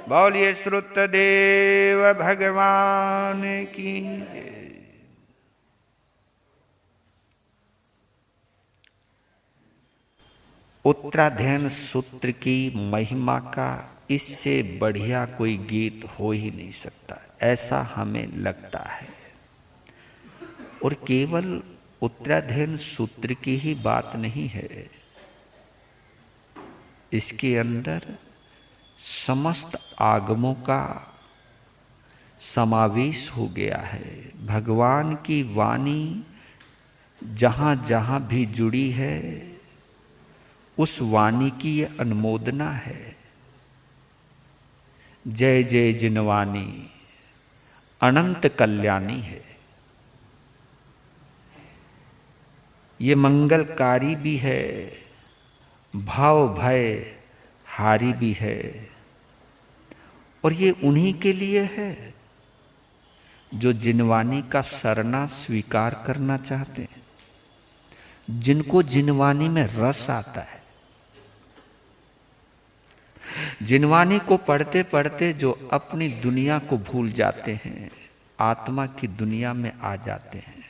बोलिए श्रुतदेव भगवान की जय। उत्तराध्ययन सूत्र की महिमा का इससे बढ़िया कोई गीत हो ही नहीं सकता, ऐसा हमें लगता है। और केवल उत्तराध्ययन सूत्र की ही बात नहीं है, इसके अंदर समस्त आगमों का समावेश हो गया है। भगवान की वाणी जहां जहां भी जुड़ी है, उस वाणी की ये अनुमोदना है। जय जय जिनवाणी अनंत कल्याणी है। ये मंगलकारी भी है, भाव भय हारी भी है। और ये उन्हीं के लिए है जो जिनवाणी का सरना स्वीकार करना चाहते हैं, जिनको जिनवाणी में रस आता है। जिनवाणी को पढ़ते पढ़ते जो अपनी दुनिया को भूल जाते हैं, आत्मा की दुनिया में आ जाते हैं,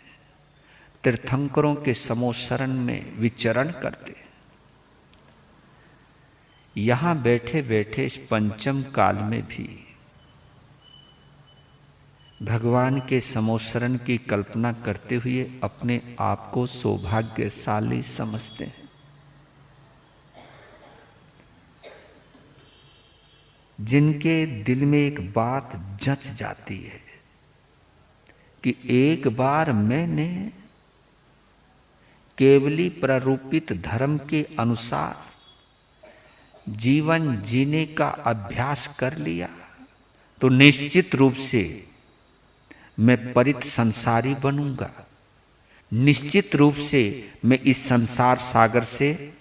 तीर्थंकरों के समोशरण में विचरण करते हैं। यहां बैठे बैठे इस पंचम काल में भी भगवान के समोशरण की कल्पना करते हुए अपने आप को सौभाग्यशाली समझते हैं। जिनके दिल में एक बात जच जाती है कि एक बार मैंने केवली प्रारूपित धर्म के अनुसार जीवन जीने का अभ्यास कर लिया, तो निश्चित रूप से मैं परित संसारी बनूंगा। निश्चित रूप से मैं इस संसार सागर से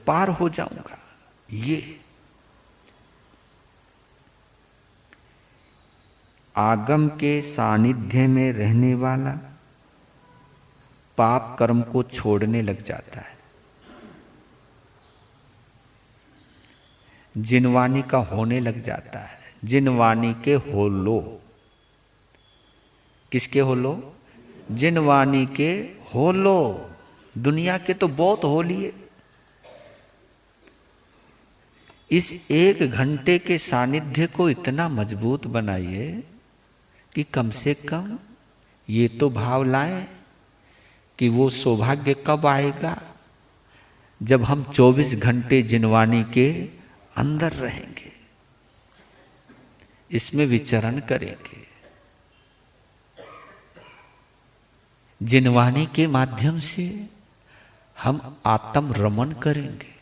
पार हो जाऊंगा। ये आगम के सानिध्य में रहने वाला पाप कर्म को छोड़ने लग जाता है। जिनवाणी का होने लग जाता है। जिनवाणी के होलो, किसके होलो? जिनवाणी के होलो। दुनिया के तो बहुत होलिए। इस एक घंटे के सानिध्य को इतना मजबूत बनाइए कि कम से कम ये तो भाव लाएं कि वो सौभाग्य कब आएगा जब हम 24 घंटे जिनवाणी के अंदर रहेंगे, इसमें विचरण करेंगे। जिनवाणी के माध्यम से हम आत्म रमन करेंगे।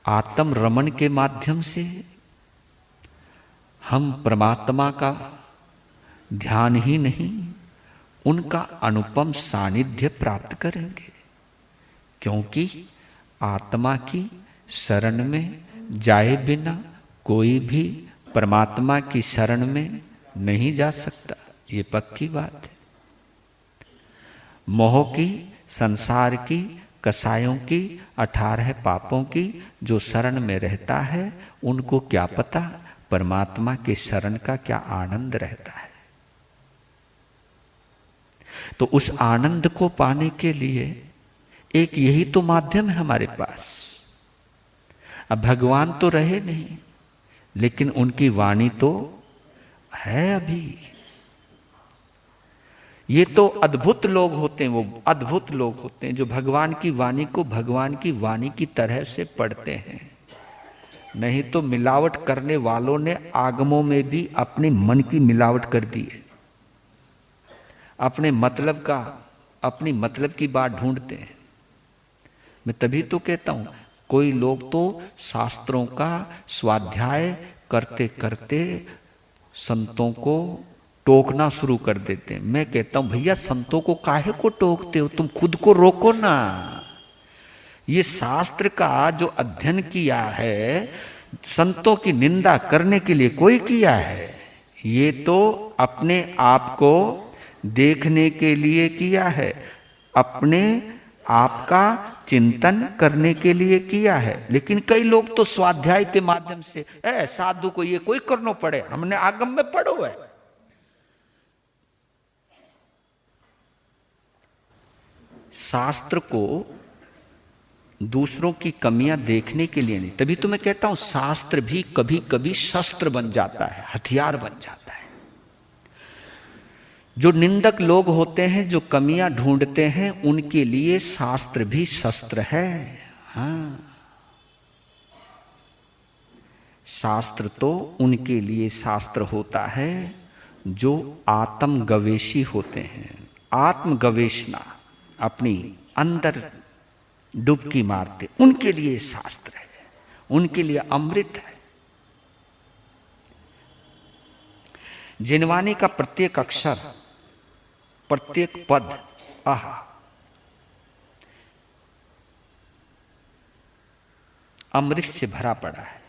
आत्म रमन के माध्यम से हम परमात्मा का ध्यान ही नहीं, उनका अनुपम सानिध्य प्राप्त करेंगे। क्योंकि आत्मा की शरण में जाए बिना कोई भी परमात्मा की शरण में नहीं जा सकता, ये पक्की बात है। मोह की, संसार की, कसायों की, 18 पापों की जो शरण में रहता है, उनको क्या पता परमात्मा के शरण का क्या आनंद रहता है। तो उस आनंद को पाने के लिए एक यही तो माध्यम है हमारे पास। अब भगवान तो रहे नहीं, लेकिन उनकी वाणी तो है अभी। ये तो अद्भुत लोग होते हैं, वो अद्भुत लोग होते हैं जो भगवान की वाणी को भगवान की वाणी की तरह से पढ़ते हैं। नहीं तो मिलावट करने वालों ने आगमों में भी अपने मन की मिलावट कर दी है। अपने मतलब का, अपनी मतलब की बात ढूंढते हैं। मैं तभी तो कहता हूं, कोई लोग तो शास्त्रों का स्वाध्याय करते करते संतों को टोकना शुरू कर देते हैं। मैं कहता हूं भैया संतों को काहे को टोकते हो, तुम खुद को रोको ना। ये शास्त्र का जो अध्ययन किया है संतों की निंदा करने के लिए कोई किया है? ये तो अपने आप को देखने के लिए किया है, अपने आप का चिंतन करने के लिए किया है। लेकिन कई लोग तो स्वाध्याय के माध्यम से साधु को ये कोई करना पड़े, हमने आगम में पढ़ो है। शास्त्र को दूसरों की कमियां देखने के लिए नहीं, तभी तो मैं कहता हूं शास्त्र भी कभी कभी शस्त्र बन जाता है, हथियार बन जाता है। जो निंदक लोग होते हैं, जो कमियां ढूंढते हैं, उनके लिए शास्त्र भी शस्त्र है। हाँ, शास्त्र तो उनके लिए शास्त्र होता है जो आत्मगवेषी होते हैं। आत्मगवेषणा, अपनी अंदर डुबकी मारते, उनके लिए शास्त्र है, उनके लिए अमृत है। जिनवानी का प्रत्येक अक्षर, प्रत्येक पद अमृत से भरा पड़ा है।